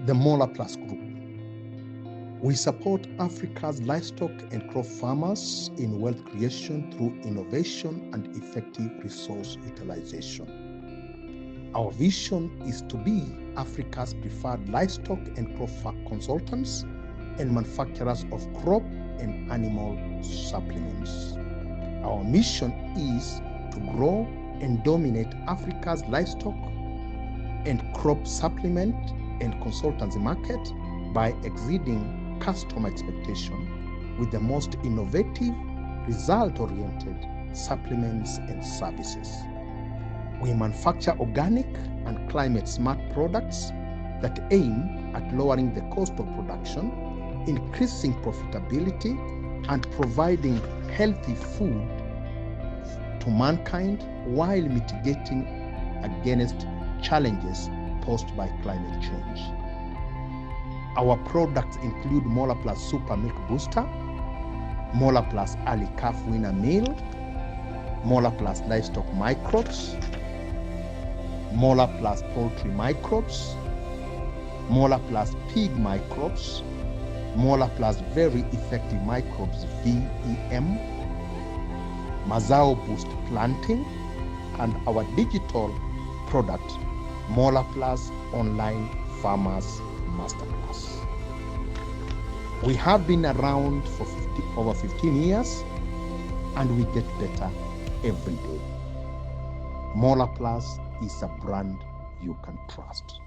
The MolaPlus Group. We support Africa's livestock and crop farmers in wealth creation through innovation and effective resource utilization. Our vision is to be Africa's preferred livestock and crop consultants and manufacturers of crop and animal supplements. Our mission is to grow and dominate Africa's livestock and crop supplement and consultancy market by exceeding customer expectation with the most innovative, result-oriented supplements and services. We manufacture organic and climate-smart products that aim at lowering the cost of production, increasing profitability, and providing healthy food to mankind while mitigating against challenges posed by climate change. Our products include MolaPlus Super Milk Booster, MolaPlus Early Calf Winner Meal, MolaPlus Livestock Microbes, MolaPlus Poultry Microbes, MolaPlus Pig Microbes, MolaPlus Very Effective Microbes VEM, Mazao Boost Planting, and our digital product, MolaPlus Online Farmers Masterclass. We have been around for over 15 years and we get better every day. MolaPlus is a brand you can trust.